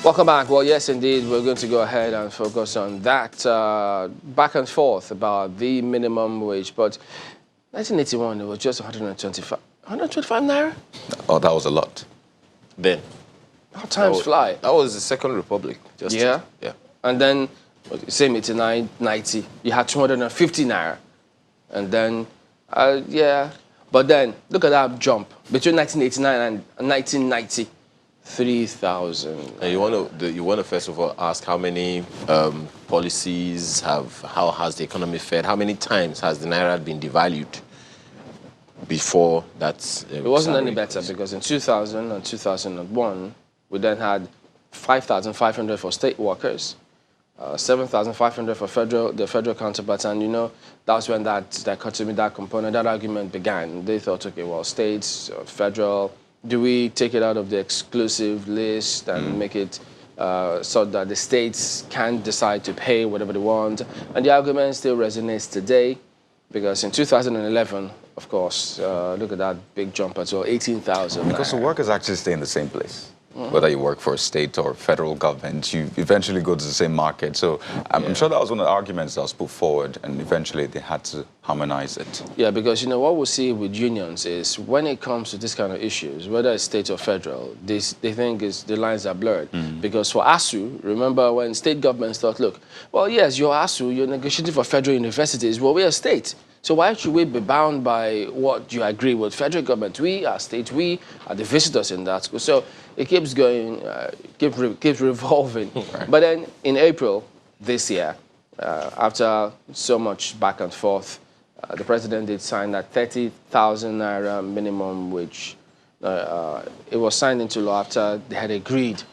Welcome back. Well, yes, indeed, we're going to go ahead and focus on that back and forth about the minimum wage. But 1981, it was just 125 naira? Oh, that was a lot. Then. How times fly. That was the Second Republic. Yeah? Yeah. And then, same 89, 90, you had 250 naira. And then, yeah. But then, look at that jump. Between 1989 and 1990. 3,000. And you want to first of all ask how many policies how has the economy fared? How many times has the naira been devalued before that? It wasn't any better because in 2000 and 2001, we then had 5,500 for state workers, 7,500 for the federal counterparts, and you know that's when that dichotomy, that component, that argument began. They thought, okay, well, states, federal. Do we take it out of the exclusive list and make it so that the states can decide to pay whatever they want? And the argument still resonates today because in 2011, of course, look at that big jump as well, 18,000. Because the workers actually stay in the same place. Whether you work for a state or federal government, you eventually go to the same market. So I'm sure that was one of the arguments that was put forward, and eventually they had to harmonize it. Yeah, because you know what we see with unions is when it comes to this kind of issues, whether it's state or federal, they think the lines are blurred. Because for ASU, remember when state governments thought, look, well, yes, you're ASU, you're negotiating for federal universities. Well, we're a state. So why should we be bound by what you agree with federal government? We are state, we are the visitors in that school. So it keeps going, keeps revolving. Right. But then in April this year, after so much back and forth, the president did sign that 30,000 naira minimum wage. It was signed into law after they had agreed.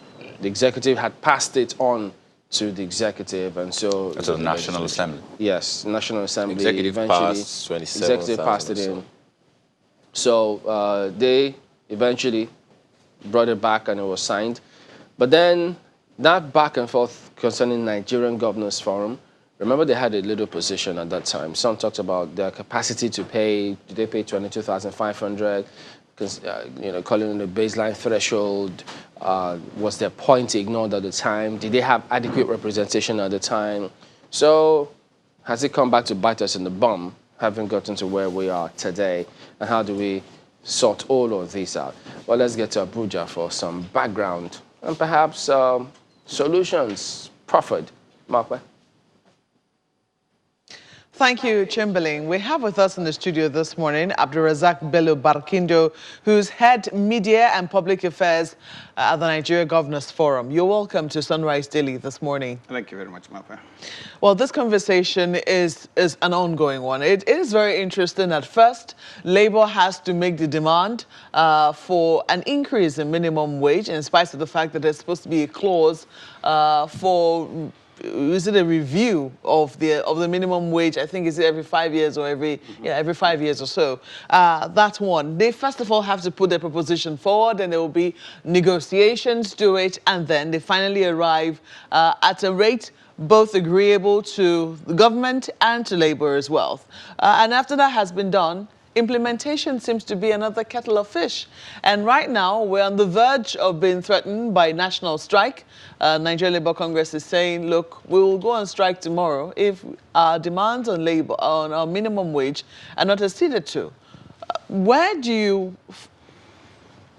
The executive had passed it on to the executive, and so... That's the National Assembly. Yes, National Assembly. Executive passed 27,000. Executive passed it in. So they eventually brought it back and it was signed. But then that back and forth concerning Nigerian Governors Forum, remember they had a little position at that time. Some talked about their capacity to pay. Did they pay 22,500? You know, calling it a baseline threshold. Was their point ignored at the time? Did they have adequate representation at the time? So has it come back to bite us in the bum, having gotten to where we are today? And how do we sort all of this out? Well, let's get to Abuja for some background and perhaps solutions proffered. Markwe. Thank you, Chamberlain. We have with us in the studio this morning Abdulrazak Bello Barkindo, who's head media and public affairs at the Nigeria Governors Forum. You're welcome to Sunrise Daily this morning. Thank you very much, Martha. Well, this conversation is an ongoing one. It is very interesting. At first, Labour has to make the demand for an increase in minimum wage, in spite of the fact that there's supposed to be a clause for... Is it a review of the minimum wage? I think is it every 5 years or every 5 years or so. That's one. They first of all have to put their proposition forward, and there will be negotiations to it, and then they finally arrive at a rate both agreeable to the government and to Labour as well. And after that has been done, implementation seems to be another kettle of fish. And right now, we're on the verge of being threatened by national strike. Nigeria Labour Congress is saying, look, we will go on strike tomorrow if our demands on labor, on our minimum wage, are not acceded to. Where do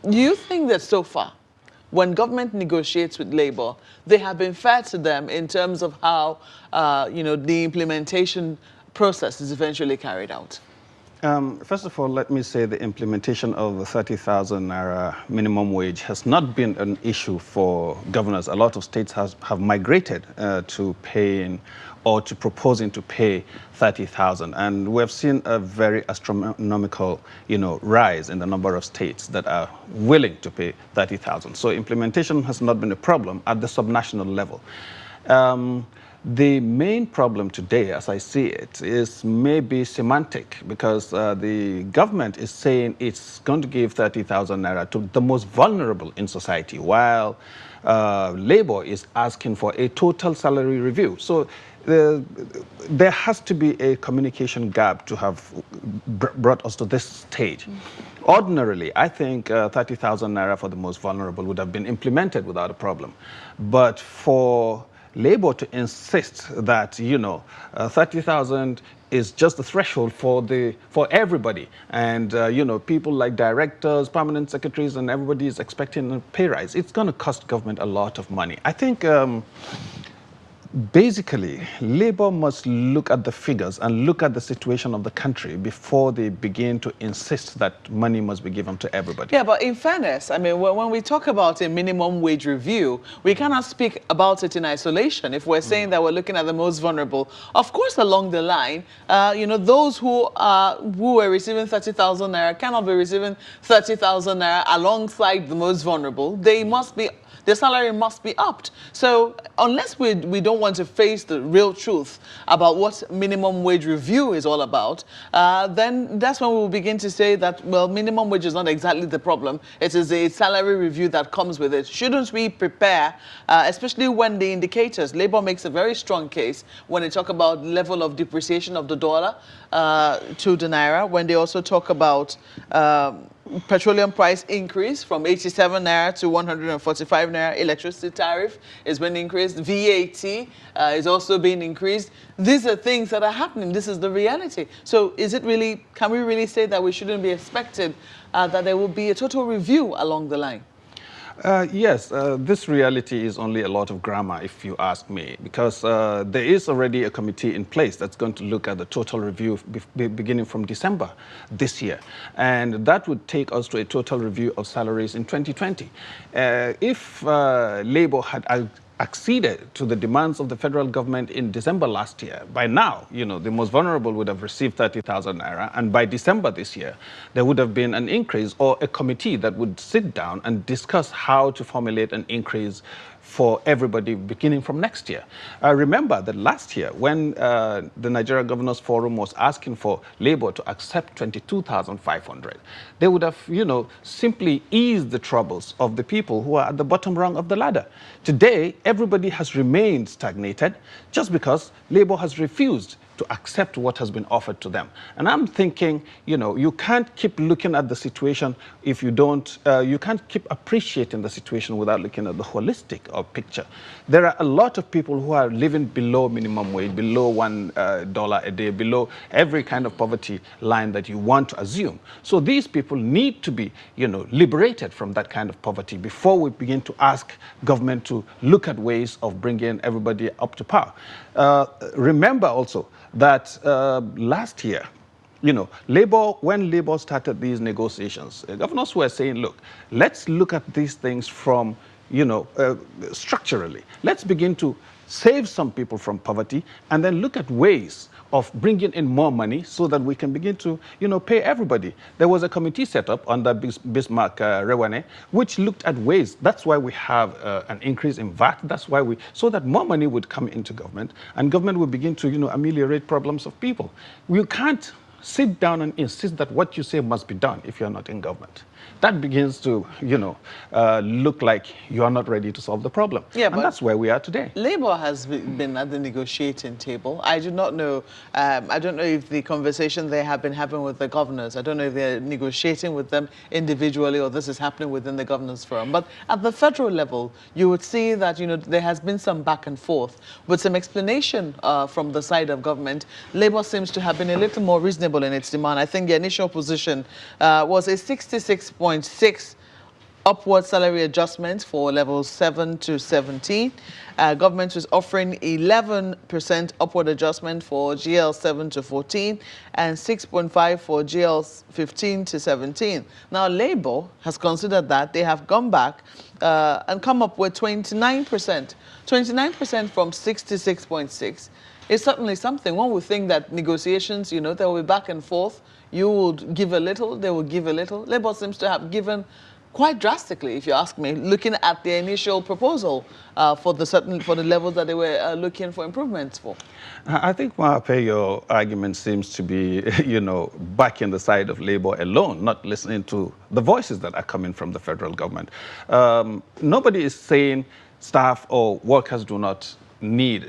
you think that so far, when government negotiates with Labour, they have been fair to them in terms of how, the implementation process is eventually carried out? First of all, let me say the implementation of the 30,000 naira minimum wage has not been an issue for governors. A lot of states have migrated to paying or to proposing to pay 30,000. And we have seen a very astronomical, rise in the number of states that are willing to pay 30,000. So implementation has not been a problem at the subnational level. The main problem today, as I see it, is maybe semantic, because the government is saying it's going to give 30,000 naira to the most vulnerable in society, while Labour is asking for a total salary review. So there has to be a communication gap to have brought us to this stage. Ordinarily, I think 30,000 naira for the most vulnerable would have been implemented without a problem. But for Labour to insist that, 30,000 is just the threshold for everybody, and people like directors, permanent secretaries, and everybody is expecting a pay rise. It's going to cost government a lot of money. I think basically, Labour must look at the figures and look at the situation of the country before they begin to insist that money must be given to everybody. Yeah, but in fairness, I mean, when we talk about a minimum wage review, we cannot speak about it in isolation. If we're saying that we're looking at the most vulnerable, of course, along the line, those who were receiving 30,000 naira cannot be receiving 30,000 naira alongside the most vulnerable. Their salary must be upped. So unless we don't want to face the real truth about what minimum wage review is all about, then that's when we will begin to say that, well, minimum wage is not exactly the problem. It is a salary review that comes with it. Shouldn't we prepare, especially when the indicators, Labour makes a very strong case when they talk about level of depreciation of the dollar to the naira, when they also talk about petroleum price increase from 87 naira to 145 naira. Electricity tariff is being increased. VAT is also being increased. These are things that are happening. This is the reality. So can we really say that we shouldn't be expected that there will be a total review along the line? Yes, this reality is only a lot of grammar, if you ask me, because there is already a committee in place that's going to look at the total review beginning from December this year. And that would take us to a total review of salaries in 2020. If Labour had acceded to the demands of the federal government in December last year, by now, the most vulnerable would have received 30,000 naira, and by December this year, there would have been an increase or a committee that would sit down and discuss how to formulate an increase for everybody beginning from next year. Remember that last year, when the Nigeria Governors Forum was asking for Labour to accept 22,500, they would have, simply eased the troubles of the people who are at the bottom rung of the ladder. Today, everybody has remained stagnated just because Labour has refused to accept what has been offered to them. And I'm thinking, you can't keep looking at the situation if you don't, you can't keep appreciating the situation without looking at the holistic picture. There are a lot of people who are living below minimum wage, below $1 a day, below every kind of poverty line that you want to assume. So these people need to be, liberated from that kind of poverty before we begin to ask government to look at ways of bringing everybody up to par. Remember also that last year, when Labour started these negotiations, governors were saying, look, let's look at these things from, structurally. Let's begin to save some people from poverty and then look at ways of bringing in more money so that we can begin to, pay everybody. There was a committee set up under Bismarck Rewane, which looked at ways. That's why we have an increase in VAT. That's why so that more money would come into government and government would begin to, ameliorate problems of people. You can't sit down and insist that what you say must be done if you're not in government. That begins to, look like you are not ready to solve the problem. Yeah, and that's where we are today. Labour has been at the negotiating table. I do not know, I don't know if the conversation they have been having with the governors, I don't know if they're negotiating with them individually or this is happening within the governors forum. But at the federal level, you would see that, there has been some back and forth with some explanation from the side of government. Labour seems to have been a little more reasonable in its demand. I think the initial position was a 66.6 upward salary adjustment for levels 7 to 17. Government was offering 11% upward adjustment for GL 7 to 14 and 6.5 for GL 15 to 17. Now, Labour has considered that. They have gone back and come up with 29%. 29% from 66.6 is certainly something. One would think that negotiations, there will be back and forth. You would give a little, they will give a little. Labour seems to have given quite drastically, if you ask me, looking at the initial proposal for the levels that they were looking for improvements for. I think, Mahape, your argument seems to be, backing the side of Labour alone, not listening to the voices that are coming from the federal government. Nobody is saying staff or workers do not need,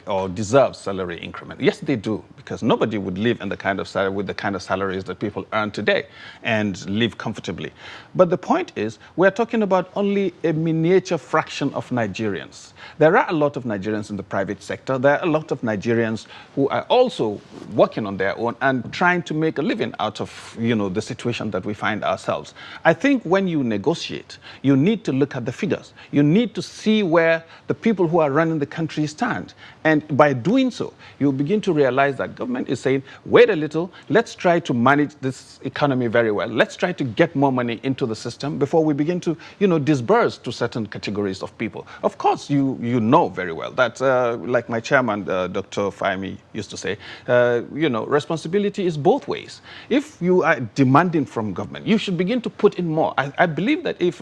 or deserve salary increment. Yes, they do, because nobody would live in the kind of salary with the kind of salaries that people earn today and live comfortably. But the point is, we're talking about only a miniature fraction of Nigerians. There are a lot of Nigerians in the private sector. There are a lot of Nigerians who are also working on their own and trying to make a living out of, the situation that we find ourselves. I think when you negotiate, you need to look at the figures. You need to see where the people who are running the country stand. And by doing so, you begin to realize that government is saying, wait a little, let's try to manage this economy very well. Let's try to get more money into the system before we begin to, disburse to certain categories of people. Of course, you know very well that, like my chairman, Dr. Fahmy, used to say, responsibility is both ways. If you are demanding from government, you should begin to put in more. I believe that if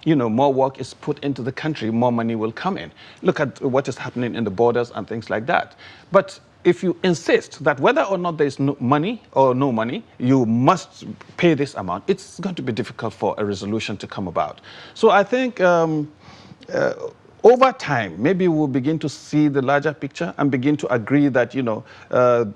more work is put into the country, more money will come in. Look at what is happening in the borders and things like that. But if you insist that whether or not there's no money, you must pay this amount, it's going to be difficult for a resolution to come about. So I think over time, maybe we'll begin to see the larger picture and begin to agree that,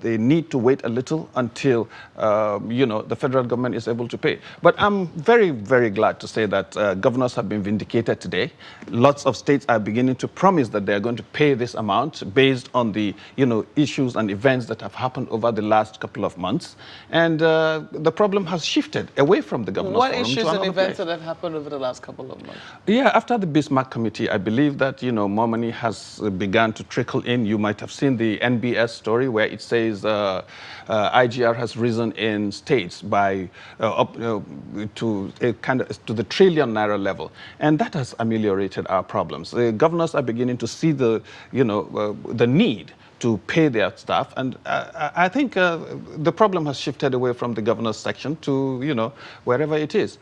they need to wait a little until, the federal government is able to pay. But I'm very, very glad to say that governors have been vindicated today. Lots of states are beginning to promise that they're going to pay this amount based on the, issues and events that have happened over the last couple of months. And the problem has shifted away from the governors' What forum issues to and another events place. that have happened over the last couple of months? Yeah, after the Bismarck Committee, I believe that, more money has begun to trickle in. You might have seen the NBS story where it says IGR has risen in states by up to the trillion naira level, and that has ameliorated our problems. The governors are beginning to see the need to pay their staff, and I think the problem has shifted away from the governors section to wherever it is.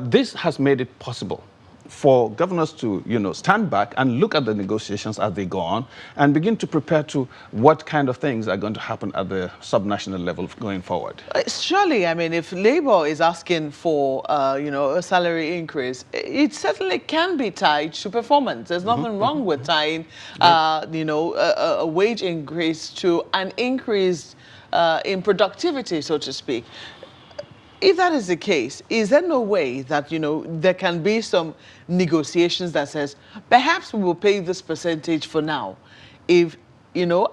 This has made it possible for governors to, stand back and look at the negotiations as they go on and begin to prepare to what kind of things are going to happen at the subnational level going forward. Surely, I mean, if Labour is asking for, a salary increase, it certainly can be tied to performance. There's nothing wrong with tying, a wage increase to an increase in productivity, so to speak. If that is the case, is there no way that, there can be some negotiations that says, perhaps we will pay this percentage for now. If,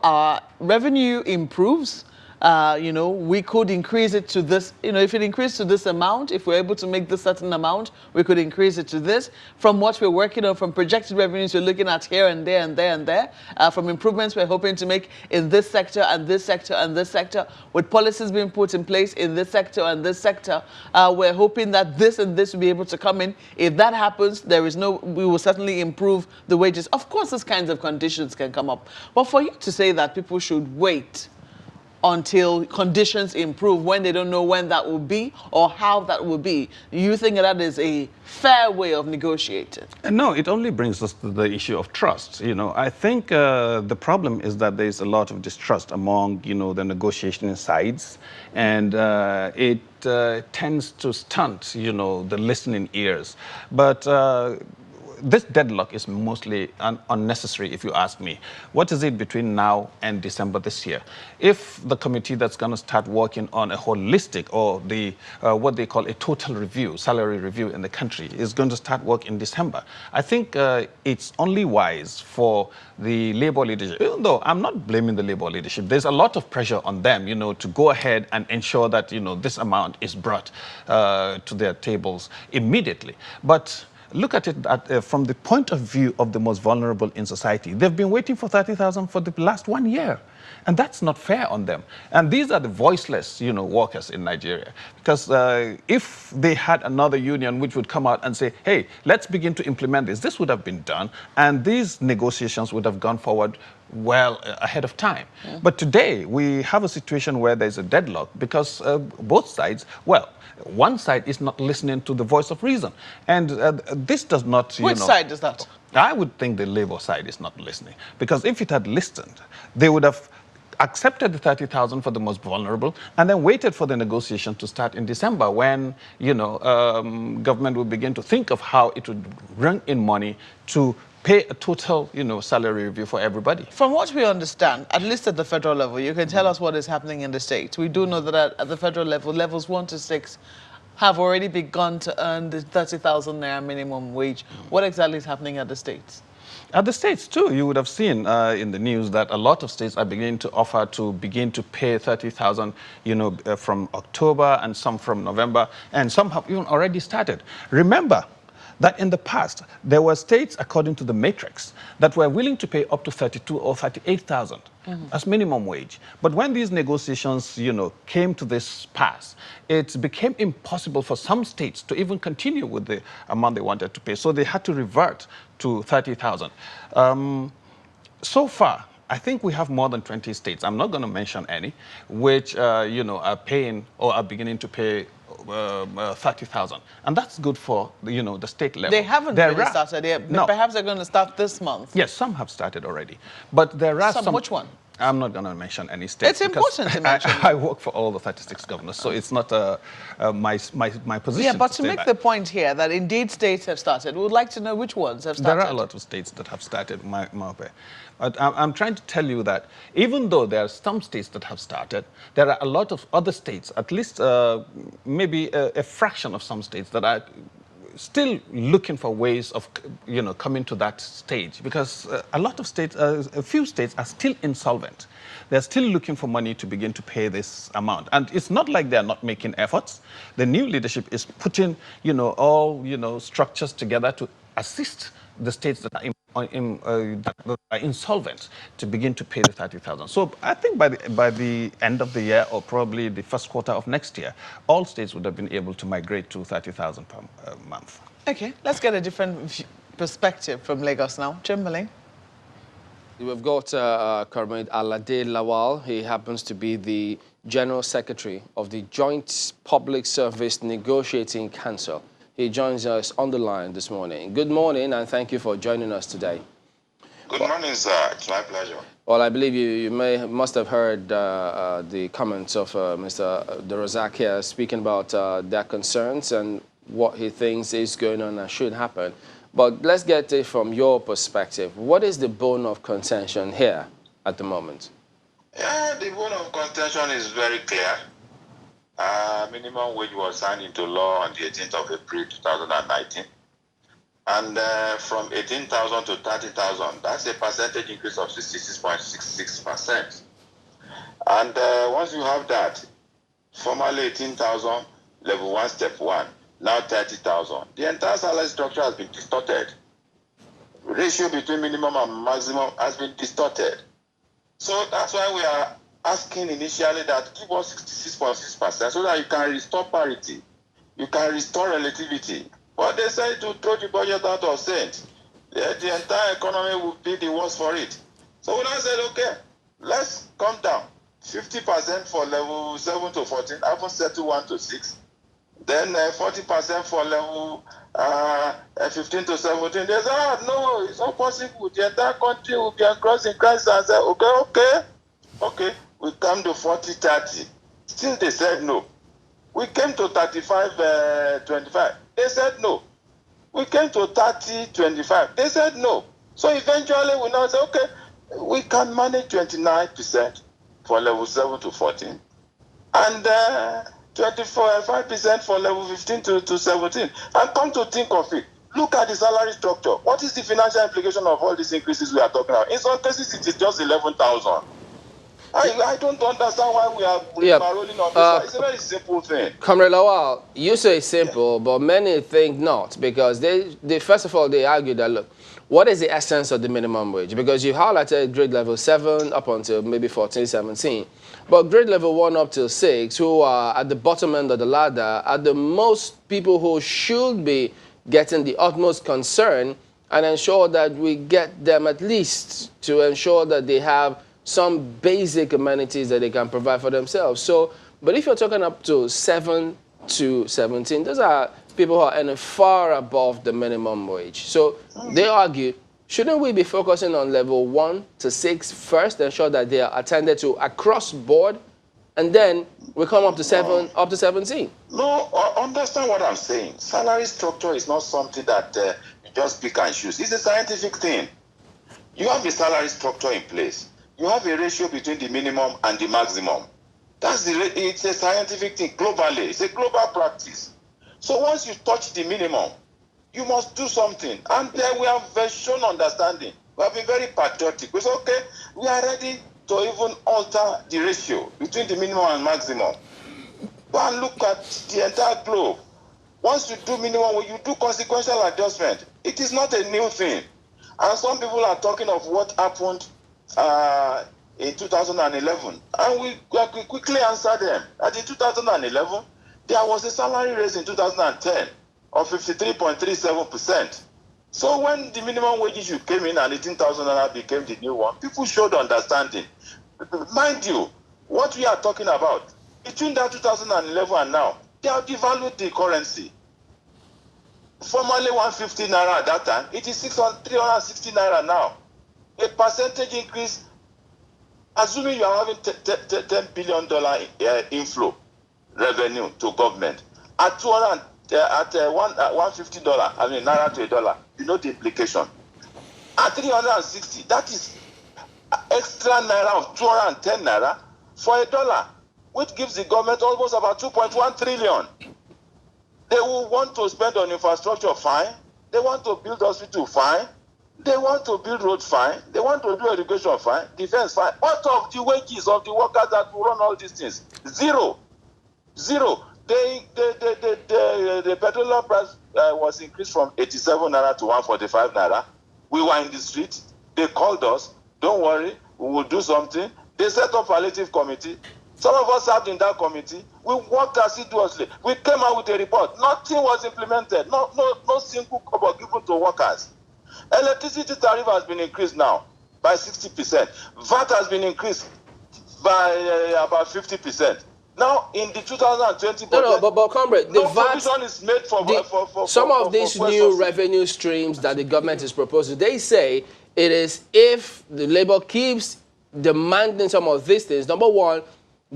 our revenue improves, we could increase it to this, if it increased to this amount, if we're able to make this certain amount, we could increase it to this. From what we're working on, from projected revenues we're looking at here and there and there and there, from improvements we're hoping to make in this sector and this sector and this sector, with policies being put in place in this sector and this sector, we're hoping that this and this will be able to come in. If that happens, we will certainly improve the wages. Of course, these kinds of conditions can come up. But for you to say that people should wait until conditions improve when they don't know when that will be or how that will be, you think that is a fair way of negotiating? No, it only brings us to the issue of trust. I think the problem is that there's a lot of distrust among, the negotiation sides, and it tends to stunt, the listening ears. But this deadlock is mostly unnecessary, if you ask me. What is it between now and December this year? If the committee that's going to start working on a holistic or the what they call a total review, salary review in the country, is going to start work in December, I think it's only wise for the Labour leadership, even though I'm not blaming the Labour leadership, there's a lot of pressure on them, to go ahead and ensure that, this amount is brought to their tables immediately. But look at it from the point of view of the most vulnerable in society. They've been waiting for 30,000 for the last 1 year. And that's not fair on them. And these are the voiceless, workers in Nigeria. Because if they had another union which would come out and say, hey, let's begin to implement this would have been done. And these negotiations would have gone forward well ahead of time. Yeah. But today, we have a situation where there's a deadlock because both sides, one side is not listening to the voice of reason. And this does not, Which side is that? I would think the Labour side is not listening. Because if it had listened, they would have accepted the 30,000 for the most vulnerable, and then waited for the negotiation to start in December, when government would begin to think of how it would bring in money to pay a total salary review for everybody. From what we understand, at least at the federal level, you can tell us what is happening in the states. We do know that at the federal level, levels 1 to 6 have already begun to earn the 30,000 naira minimum wage. What exactly is happening at the states? At the states, too, you would have seen in the news that a lot of states are beginning to offer to begin to pay 30,000, from October, and some from November, and some have even already started. Remember that in the past, there were states, according to the matrix, that were willing to pay up to 32 or 38,000 as minimum wage. But when these negotiations, came to this pass, it became impossible for some states to even continue with the amount they wanted to pay. So they had to revert to 30,000. So far, I think we have more than 20 states, I'm not going to mention any, which are paying or are beginning to pay 30,000, and that's good for the state level. They haven't really started yet. No. Perhaps they're going to start this month. Yes, some have started already, but there are some. Which one? I'm not going to mention any state. It's important to mention. I work for all the 36 governors, so it's not my position. Yeah, but to make that. The point here that indeed states have started, we would like to know which ones have started. There are a lot of states that have started, but I'm trying to tell you that even though there are some states that have started, there are a lot of other states, at least maybe a fraction of some states, that are still looking for ways of coming to that stage, because a lot of states, a few states are still insolvent. They're still looking for money to begin to pay this amount, and it's not like they're not making efforts. The new leadership is putting all structures together to assist the states that are insolvent to begin to pay the 30,000. So I think by the end of the year, or probably the first quarter of next year, all states would have been able to migrate to 30,000 per month. Okay, let's get a different perspective from Lagos now. Chamberlain. We've got Comrade Alade Lawal. He happens to be the General Secretary of the Joint Public Service Negotiating Council. He joins us on the line this morning. Good morning, and thank you for joining us today. Good morning, sir. It's my pleasure. Well, I believe you must have heard the comments of Mr. Dorozak here speaking about their concerns and what he thinks is going on and should happen. But let's get it from your perspective. What is the bone of contention here at the moment? Yeah, the bone of contention is very clear. Minimum wage was signed into law on the 18th of April 2019. And from 18,000 to 30,000, that's a percentage increase of 66.66%. And once you have that, formerly 18,000, level 1, step 1, now 30,000, the entire salary structure has been distorted. Ratio between minimum and maximum has been distorted. So that's why we are asking initially that give us 66.6% so that you can restore parity, you can restore relativity. But they said to throw the budget out of sync. The entire economy will be the worse for it. So when I said, okay, let's come down 50% for level 7 to 14, I haven't set to 1 to 6. Then 40% for level 15 to 17. They said, no, it's not possible. The entire country will be across in crisis. I said, okay. We come to 40, 30. Still they said no. We came to 35, 25. They said no. We came to 30, 25. They said no. So eventually we now say, okay, we can manage 29% for level 7 to 14. And 25% for level 15 to 17. And come to think of it, look at the salary structure. What is the financial implication of all these increases we are talking about? In some cases, it is just 11,000. I don't understand why we are rolling on this. It's a very simple thing. Comrade Lawal, you say simple, but many think not, because they first of all, they argue that, look, what is the essence of the minimum wage? Because you highlighted grade level 7 up until maybe 14, 17. But grade level 1 up till 6, who are at the bottom end of the ladder, are the most people who should be getting the utmost concern and ensure that we get them at least to ensure that they have some basic amenities that they can provide for themselves. So, but if you're talking up to 7 to 17, those are people who are earning far above the minimum wage. So they argue, shouldn't we be focusing on level 1 to 6 first, ensure that they are attended to across board, and then we come up to 17? No, understand what I'm saying. Salary structure is not something that you just pick and choose. It's a scientific thing. You have a salary structure in place. You have a ratio between the minimum and the maximum. It's a scientific thing globally. It's a global practice. So once you touch the minimum, you must do something. And then we have shown understanding. We have been very patriotic. We say, okay, we are ready to even alter the ratio between the minimum and maximum. Go and look at the entire globe. Once you do minimum, you do consequential adjustment. It is not a new thing. And some people are talking of what happened in 2011. And we quickly answer them that in 2011, there was a salary raise in 2010 of 53.37%. So when the minimum wage issue came in and 18,000 naira became the new one, people showed understanding. Mind you, what we are talking about, between that 2011 and now, they have devalued the currency. Formerly 150 naira at that time, it is 360 naira now. A percentage increase, assuming you are having $10 billion inflow revenue to government at $150, I mean naira to a dollar, you know the implication. At 360, that is extra naira of 210 naira for a dollar, which gives the government almost about 2.1 trillion. They will want to spend on infrastructure, fine. They want to build hospital, fine. They want to build road, fine. They want to do education, fine. Defense, fine. What of the wages of the workers that will run all these things? Zero. The petroleum price was increased from 87 naira to 145 naira. We were in the street. They called us. Don't worry, we will do something. They set up a palliative committee. Some of us served in that committee. We worked assiduously. We came out with a report. Nothing was implemented. No single kobo given to workers. Electricity tariff has been increased now by 60%. VAT has been increased by about 50%. Now, in the 2020 budget, but comrade, the VAT provision is made for some of these new revenue streams that the government is proposing. They say it is if the Labour keeps demanding some of these things. Number one,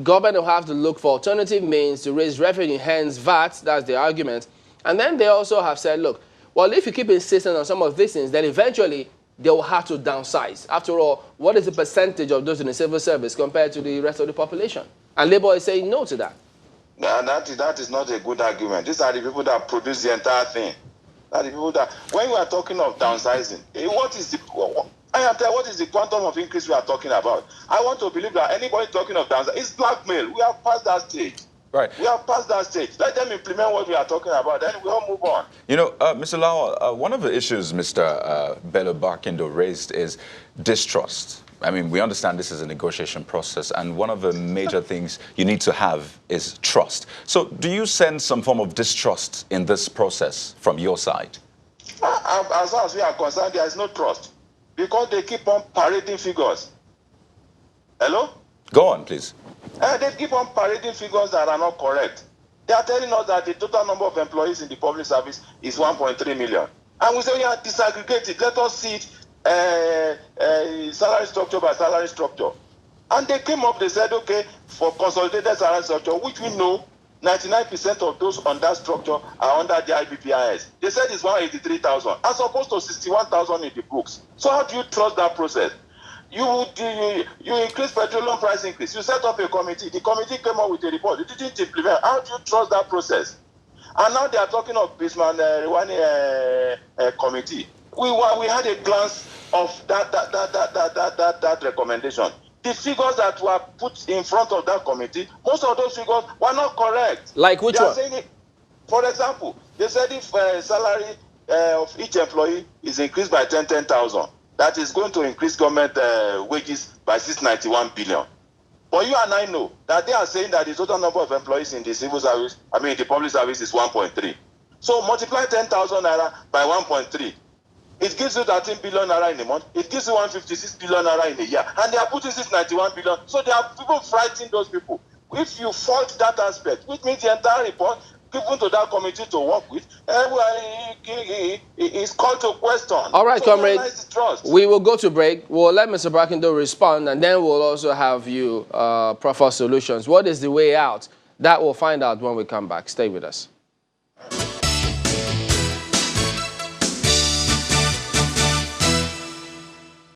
government will have to look for alternative means to raise revenue, hence VAT. That's the argument. And then they also have said, look, well, if you keep insisting on some of these things, then eventually they will have to downsize. After all, what is the percentage of those in the civil service compared to the rest of the population? And Labour is saying no to that. That is not a good argument. These are the people that produce the entire thing. That are the people that, when we are talking of downsizing, what is the quantum of increase we are talking about? I want to believe that anybody talking of downsizing is blackmail. We have passed that stage. Right. We have passed that stage. Let them implement what we are talking about, then we all move on. You know, Mr. Lawal, one of the issues Mr. Bello Barkindo raised is distrust. I mean, we understand this is a negotiation process, and one of the major things you need to have is trust. So do you sense some form of distrust in this process from your side? As far as we are concerned, there is no trust, because they keep on parading figures. Hello? Go on, please. They keep on parading figures that are not correct. They are telling us that the total number of employees in the public service is 1.3 million. And we say, yeah, disaggregate it. Let us see it salary structure by salary structure. And they came up, they said, okay, for consolidated salary structure, which we know 99% of those on that structure are under the IBPIS. They said it's 183,000, as opposed to 61,000 in the books. So how do you trust that process? You increase petroleum price increase. You set up a committee. The committee came up with a report. You didn't implement. How do you trust that process? And now they are talking of Bisman Rwani committee. We had a glance of that recommendation. The figures that were put in front of that committee, most of those figures were not correct. Like which one? For example, they said if salary of each employee is increased by 10,000, that is going to increase government wages by 691 billion. But you and I know that they are saying that the total number of employees in the civil service, the public service is 1.3. So multiply 10,000 naira by 1.3. It gives you 13 billion naira in a month. It gives you 156 billion naira in a year. And they are putting 691 billion. So they are people fighting those people. If you fault that aspect, which means the entire report given to that committee to work with, is called to question. All right, so comrade, we will go to break. We'll let Mr. Brackindo respond, and then we'll also have you proffer solutions. What is the way out? That we'll find out when we come back. Stay with us.